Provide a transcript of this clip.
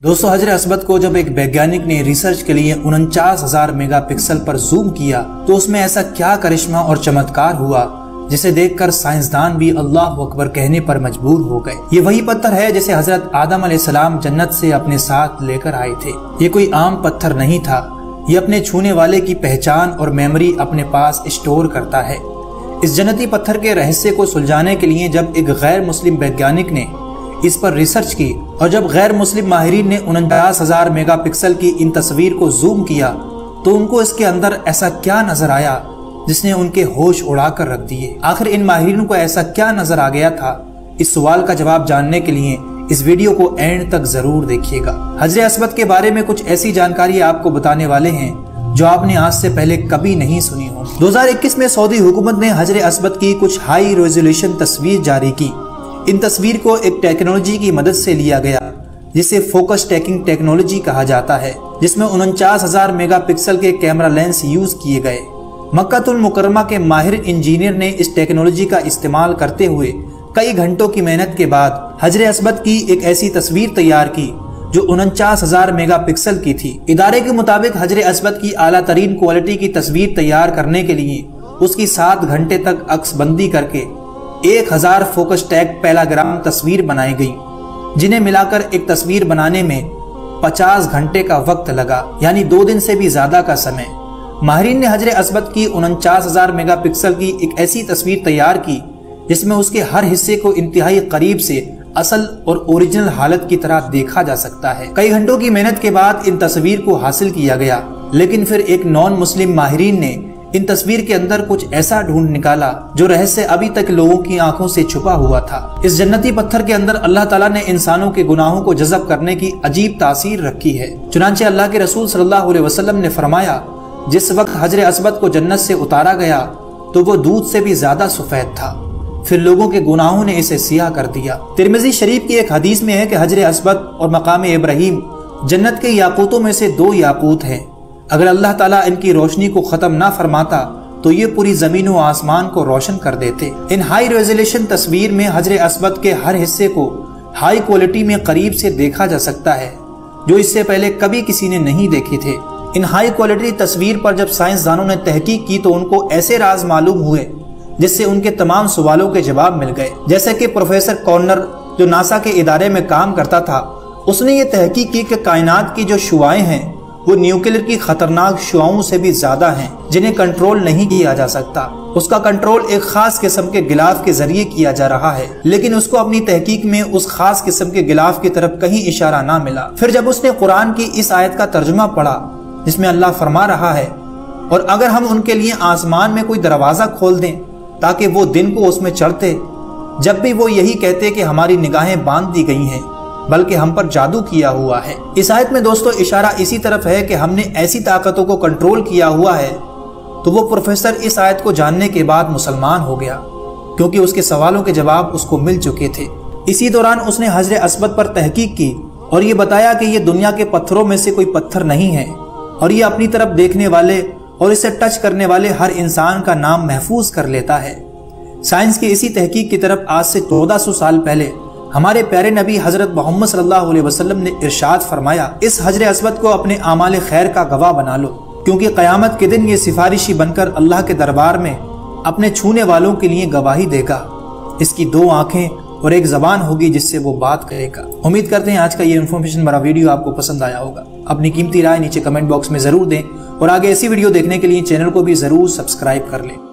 दोस्तों हजरत अस्बद को जब एक वैज्ञानिक ने रिसर्च के लिए 49,000 मेगा पिक्सल पर जूम किया तो उसमें ऐसा क्या करिश्मा और चमत्कार हुआ जिसे देखकर साइंसदान भी अल्लाह अकबर कहने पर मजबूर हो गए। ये वही पत्थर है जिसे हजरत आदम अलैहिस्सलाम जन्नत से अपने साथ लेकर आए थे। ये कोई आम पत्थर नहीं था, ये अपने छूने वाले की पहचान और मेमोरी अपने पास स्टोर करता है। इस जन्नती पत्थर के रहस्य को सुलझाने के लिए जब एक गैर मुस्लिम वैज्ञानिक ने इस पर रिसर्च की और जब गैर मुस्लिम माहिरीन ने 49,000 मेगा पिक्सल की इन तस्वीर को जूम किया तो उनको इसके अंदर ऐसा क्या नजर आया जिसने उनके होश उड़ा कर रख दिए। आखिर इन माहिरीन को ऐसा क्या नजर आ गया था? इस सवाल का जवाब जानने के लिए इस वीडियो को एंड तक जरूर देखिएगा। हजरत अस्बद के बारे में कुछ ऐसी जानकारी आपको बताने वाले हैं जो आपने आज से पहले कभी नहीं सुनी हो। 2021 में सऊदी हुकूमत ने हजरत अस्बद की कुछ हाई रेजोल्यूशन तस्वीर जारी की। इन तस्वीर को एक टेक्नोलॉजी की मदद से लिया गया जिसे फोकस टैकिंग टेक्नोलॉजी कहा जाता है, जिसमें 49,000 मेगापिक्सल के कैमरा लेंस यूज किए गए। मक्कातुल मुकर्रमा के माहिर इंजीनियर ने इस टेक्नोलॉजी का इस्तेमाल करते हुए कई घंटों की मेहनत के बाद हजरत अस्बद की एक ऐसी तस्वीर तैयार की जो 49,000 मेगापिक्सल की थी। इदारे के मुताबिक हजरत अस्बद की आला तरीन क्वालिटी की तस्वीर तैयार करने के लिए उसकी 7 घंटे तक अक्सबंदी करके 1000 फोकस टैग पैराग्राम तस्वीर बनाई गई, जिन्हें मिलाकर एक तस्वीर बनाने में 50 घंटे का वक्त लगा, यानी 2 दिन से भी ज्यादा का समय। माहिरीन ने हजरत अस्बद की 49,000 मेगापिक्सल की एक ऐसी तस्वीर तैयार की जिसमें उसके हर हिस्से को इंतहाई करीब से असल और ओरिजिनल हालत की तरह देखा जा सकता है। कई घंटों की मेहनत के बाद इन तस्वीर को हासिल किया गया, लेकिन फिर एक नॉन मुस्लिम माहिरीन ने इन तस्वीर के अंदर कुछ ऐसा ढूंढ निकाला जो रहस्य अभी तक लोगों की आंखों से छुपा हुआ था। इस जन्नती पत्थर के अंदर अल्लाह ताला ने इंसानों के गुनाहों को जज़ब करने की अजीब तासीर रखी है। चुनांचे अल्लाह के रसूल सल्लल्लाहु अलैहि वसल्लम ने फरमाया, जिस वक्त हजरत अस्बद को जन्नत से उतारा गया तो वो दूध से भी ज्यादा सफेद था, फिर लोगों के गुनाहों ने इसे सियाह कर दिया। तिरमिज़ी शरीफ की एक हदीस में है कि हजरत अस्बद और मकाम इब्राहीम जन्नत के याकूतों में से 2 याकूत हैं। अगर अल्लाह ताला इनकी रोशनी को खत्म ना फरमाता तो ये पूरी जमीन व आसमान को रोशन कर देते। इन हाई रेजोल्यूशन तस्वीर में हजरत अस्बद के हर हिस्से को हाई क्वालिटी में करीब से देखा जा सकता है, जो इससे पहले कभी किसी ने नहीं देखे थे। इन हाई क्वालिटी तस्वीर पर जब साइंसदानों ने तहकीक की तो उनको ऐसे राज मालूम हुए जिससे उनके तमाम सवालों के जवाब मिल गए। जैसे कि प्रोफेसर कॉर्नर जो नासा के इदारे में काम करता था, उसने ये तहकीक की कि कायनात की जो शुआएं हैं वो न्यूक्लियर की खतरनाक शुआओं से भी ज्यादा हैं, जिन्हें कंट्रोल नहीं किया जा सकता। उसका कंट्रोल एक खास किस्म के गिलाफ के जरिए किया जा रहा है, लेकिन उसको अपनी तहकीक में उस खास किस्म के गिलाफ की तरफ कहीं इशारा ना मिला। फिर जब उसने कुरान की इस आयत का तर्जुमा पढ़ा जिसमें अल्लाह फरमा रहा है, और अगर हम उनके लिए आसमान में कोई दरवाजा खोल दें ताकि वो दिन को उसमें चढ़ते, जब भी वो यही कहते कि हमारी निगाहें बांध दी गई हैं बल्कि हम पर जादू किया हुआ है। इस आयत में दोस्तों इशारा इसी तरफ है कि हमने ऐसी ताकतों को कंट्रोल किया हुआ है। तो वो प्रोफेसर इस आयत को जानने के बाद मुसलमान हो गया, क्योंकि उसके सवालों के जवाब उसको मिल चुके थे। इसी दौरान उसने हजरत अस्बद पर तहकीक की और ये बताया कि ये दुनिया के पत्थरों में से कोई पत्थर नहीं है, और ये अपनी तरफ देखने वाले और इसे टच करने वाले हर इंसान का नाम महफूज कर लेता है। साइंस की इसी तहकीक की तरफ आज से 1400 साल पहले हमारे प्यारे नबी हजरत मोहम्मद सल्लल्लाहु अलैहि वसल्लम ने इरशाद फरमाया, इस हजरत अस्बद को अपने आमाल खैर का गवाह बना लो, क्योंकि क़यामत के दिन ये सिफारिशी बनकर अल्लाह के दरबार में अपने छूने वालों के लिए गवाही देगा। इसकी 2 आंखें और 1 ज़बान होगी जिससे वो बात करेगा। उम्मीद करते हैं आज का ये इन्फॉर्मेशन भरा वीडियो आपको पसंद आया होगा। अपनी कीमती राय नीचे कमेंट बॉक्स में जरूर दें और आगे ऐसी वीडियो देखने के लिए चैनल को भी जरूर सब्सक्राइब कर लें।